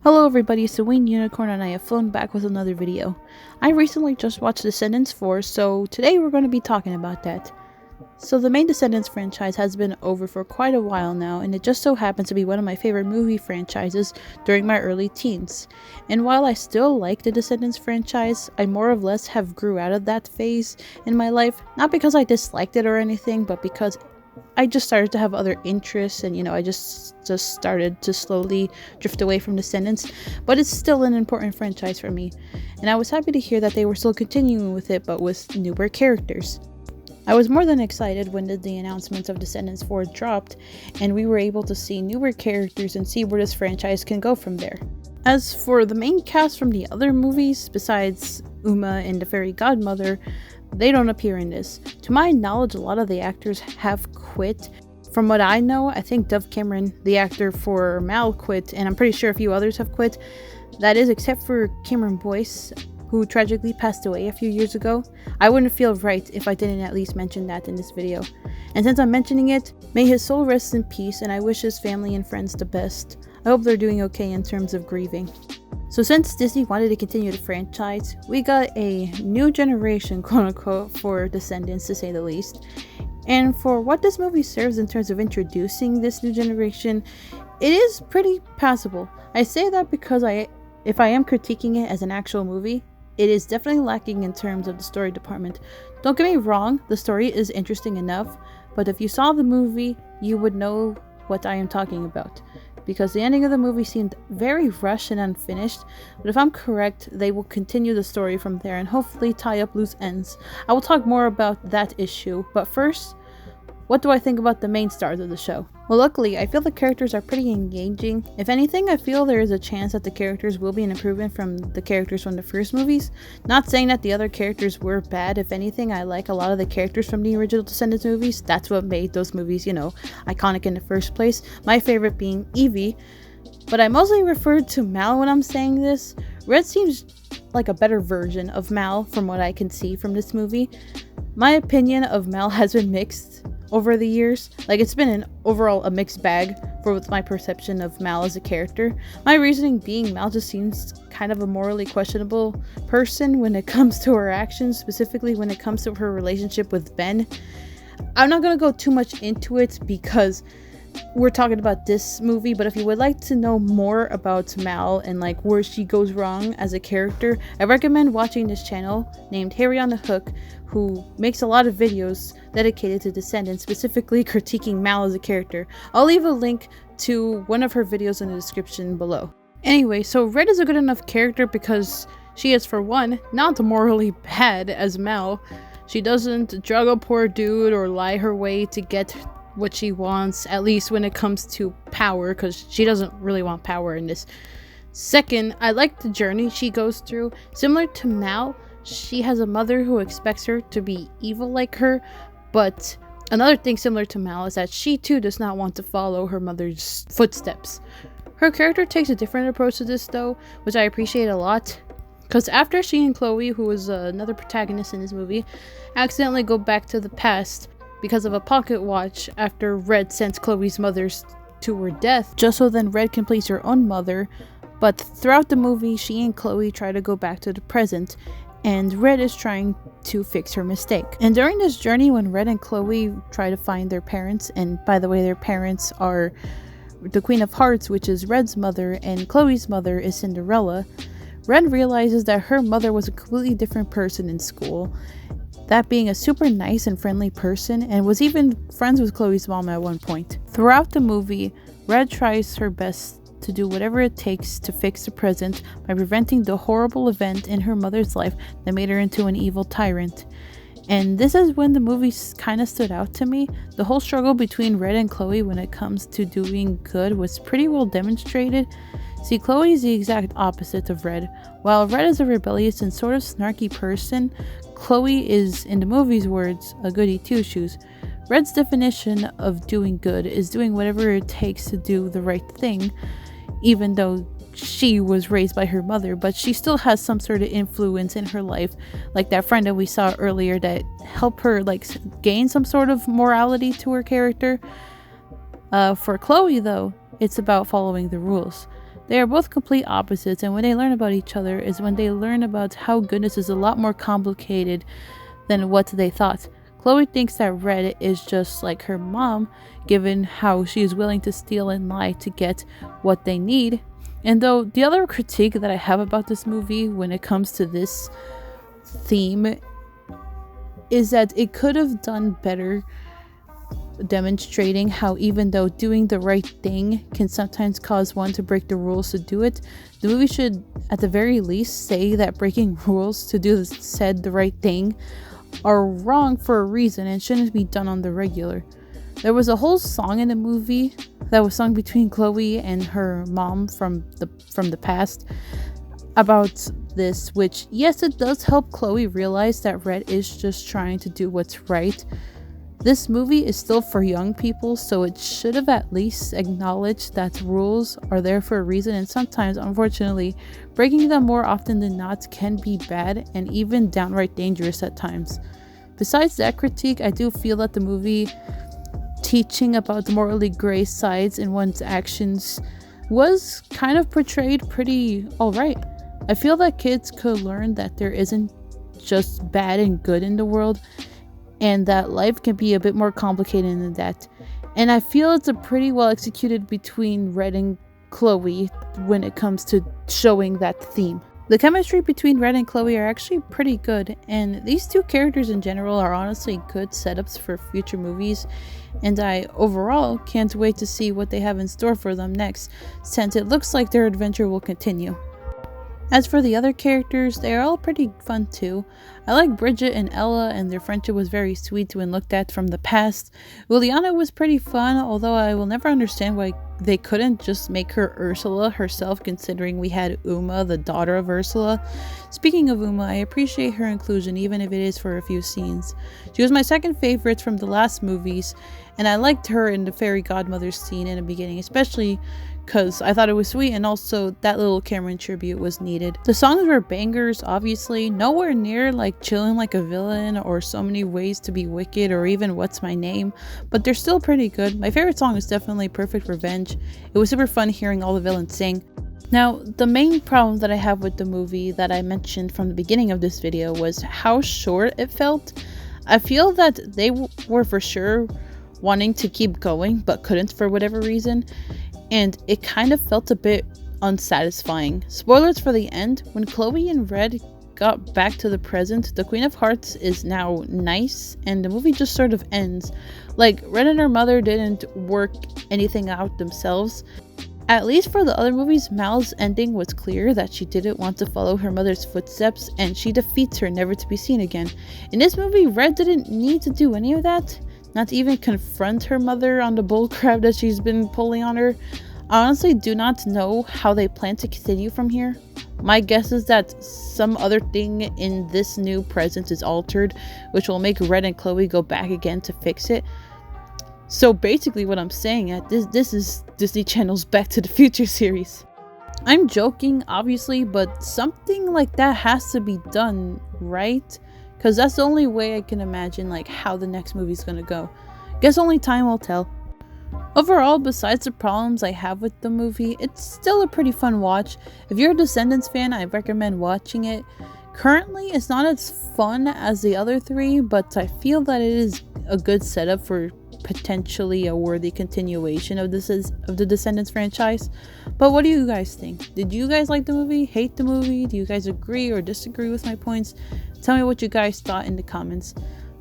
Hello everybody, it's the Winged Unicorn and I have flown back with another video. I recently just watched Descendants 4, so today we're going to be talking about that. So the main Descendants franchise has been over for quite a while now, and it just so happens to be one of my favorite movie franchises during my early teens. And while I still like the Descendants franchise, I more or less have grew out of that phase in my life, not because I disliked it or anything, but because I just started to have other interests, and I just started to slowly drift away from Descendants, but it's still an important franchise for me, and I was happy to hear that they were still continuing with it, but with newer characters. I was more than excited when the announcements of Descendants 4 dropped, and we were able to see newer characters and see where this franchise can go from there. As for the main cast from the other movies, besides Uma and the Fairy Godmother, they don't appear in this. To my knowledge, a lot of the actors have quit. From what I know, I think Dove Cameron, the actor for Mal, quit, and I'm pretty sure a few others have quit. That is, except for Cameron Boyce, who tragically passed away a few years ago. I wouldn't feel right if I didn't at least mention that in this video. And since I'm mentioning it, may his soul rest in peace, and I wish his family and friends the best. I hope they're doing okay in terms of grieving. So since Disney wanted to continue the franchise, we got a new generation, quote-unquote, for Descendants, to say the least. And for what this movie serves in terms of introducing this new generation, it is pretty passable. I say that because if I am critiquing it as an actual movie, it is definitely lacking in terms of the story department. Don't get me wrong, the story is interesting enough, but if you saw the movie, you would know what I am talking about. Because the ending of the movie seemed very rushed and unfinished, but if I'm correct, they will continue the story from there and hopefully tie up loose ends. I will talk more about that issue, but first, what do I think about the main stars of the show? Well, luckily, I feel the characters are pretty engaging. If anything, I feel there is a chance that the characters will be an improvement from the characters from the first movies. Not saying that the other characters were bad. If anything, I like a lot of the characters from the original Descendants movies. That's what made those movies, iconic in the first place. My favorite being Evie. But I mostly refer to Mal when I'm saying this. Red seems like a better version of Mal from what I can see from this movie. My opinion of Mal has been mixed over the years. It's been overall a mixed bag for my perception of Mal as a character. My reasoning being Mal just seems kind of a morally questionable person when it comes to her actions, specifically when it comes to her relationship with Ben. I'm not going to go too much into it because we're talking about this movie, but if you would like to know more about Mal and where she goes wrong as a character, I recommend watching this channel named Harry on the Hook, who makes a lot of videos dedicated to Descendants, specifically critiquing Mal as a character. I'll leave a link to one of her videos in the description below. Anyway, so Red is a good enough character because she is, for one, not morally bad as Mal. She doesn't drug a poor dude or lie her way to get what she wants, at least when it comes to power, because she doesn't really want power in this. Second, I like the journey she goes through. Similar to Mal, she has a mother who expects her to be evil like her, but another thing similar to Mal is that she too does not want to follow her mother's footsteps. Her character takes a different approach to this though, which I appreciate a lot, because after she and Chloe, who was another protagonist in this movie, accidentally go back to the past because of a pocket watch after Red sends Chloe's mother to her death, just so then Red can please her own mother. But throughout the movie, she and Chloe try to go back to the present, and Red is trying to fix her mistake. And during this journey, when Red and Chloe try to find their parents, and by the way, their parents are the Queen of Hearts, which is Red's mother, and Chloe's mother is Cinderella, Red realizes that her mother was a completely different person in school, that being a super nice and friendly person, and was even friends with Chloe's mom at one point. Throughout the movie, Red tries her best to do whatever it takes to fix the present by preventing the horrible event in her mother's life that made her into an evil tyrant. And this is when the movie kind of stood out to me. The whole struggle between Red and Chloe when it comes to doing good was pretty well demonstrated. See, Chloe is the exact opposite of Red. While Red is a rebellious and sort of snarky person, Chloe is, in the movie's words, a goody two-shoes. Red's definition of doing good is doing whatever it takes to do the right thing, even though she was raised by her mother, but she still has some sort of influence in her life, like that friend that we saw earlier that helped her gain some sort of morality to her character. For Chloe though, it's about following the rules. They are both complete opposites, and when they learn about each other is when they learn about how goodness is a lot more complicated than what they thought. Chloe thinks that Red is just like her mom, given how she is willing to steal and lie to get what they need. And though the other critique that I have about this movie when it comes to this theme is that it could have done better demonstrating how even though doing the right thing can sometimes cause one to break the rules to do it, the movie should at the very least say that breaking rules to do the right thing are wrong for a reason and shouldn't be done on the regular. There was a whole song in the movie that was sung between Chloe and her mom from the past about this, which yes, it does help Chloe realize that Red is just trying to do what's right. This movie is still for young people, so it should have at least acknowledged that rules are there for a reason, and sometimes, unfortunately, breaking them more often than not can be bad and even downright dangerous at times. Besides that critique, I do feel that the movie teaching about the morally gray sides in one's actions was kind of portrayed pretty alright. I feel that kids could learn that there isn't just bad and good in the world, and that life can be a bit more complicated than that. And I feel it's a pretty well executed between Red and Chloe when it comes to showing that theme. The chemistry between Red and Chloe are actually pretty good, and these two characters in general are honestly good setups for future movies, and I overall can't wait to see what they have in store for them next, since it looks like their adventure will continue. As for the other characters, they are all pretty fun too. I like Bridget and Ella, and their friendship was very sweet when looked at from the past. Liliana was pretty fun, although I will never understand why they couldn't just make her Ursula herself, considering we had Uma, the daughter of Ursula. Speaking of Uma, I appreciate her inclusion even if it is for a few scenes. She was my second favorite from the last movies, and I liked her in the fairy godmother scene in the beginning, especially because I thought it was sweet, and also that little Cameron tribute was needed. The songs were bangers, obviously, nowhere near like Chillin' Like a Villain or So Many Ways to Be Wicked or even What's My Name, but they're still pretty good. My favorite song is definitely Perfect Revenge. It was super fun hearing all the villains sing. Now, the main problem that I have with the movie that I mentioned from the beginning of this video was how short it felt. I feel that they were for sure wanting to keep going but couldn't for whatever reason, and it kind of felt a bit unsatisfying. Spoilers for the end, when Chloe and Red got back to the present, the Queen of Hearts is now nice, and the movie just sort of ends. Like, Red and her mother didn't work anything out themselves. At least for the other movies, Mal's ending was clear that she didn't want to follow her mother's footsteps, and she defeats her never to be seen again. In this movie, Red didn't need to do any of that. Not to even confront her mother on the bullcrap that she's been pulling on her. I honestly do not know how they plan to continue from here. My guess is that some other thing in this new present is altered, which will make Red and Chloe go back again to fix it. So basically what I'm saying at this is Disney Channel's Back to the Future series. I'm joking, obviously, but something like that has to be done, right? Because that's the only way I can imagine like how the next movie's gonna go. Guess only time will tell. Overall, besides the problems I have with the movie, it's still a pretty fun watch. If you're a Descendants fan, I recommend watching it. Currently, it's not as fun as the other three, but I feel that it is a good setup for potentially a worthy continuation of the Descendants franchise. But what do you guys think? Did you guys like the movie? Hate the movie? Do you guys agree or disagree with my points? Tell me what you guys thought in the comments.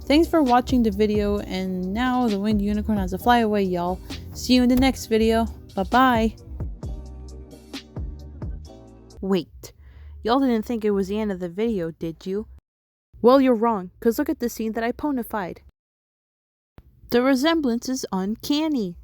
Thanks for watching the video, and now the winged unicorn has to fly away, y'all. See you in the next video. Bye-bye. Wait, y'all didn't think it was the end of the video, did you? Well, you're wrong, cause look at the scene that I ponified. The resemblance is uncanny.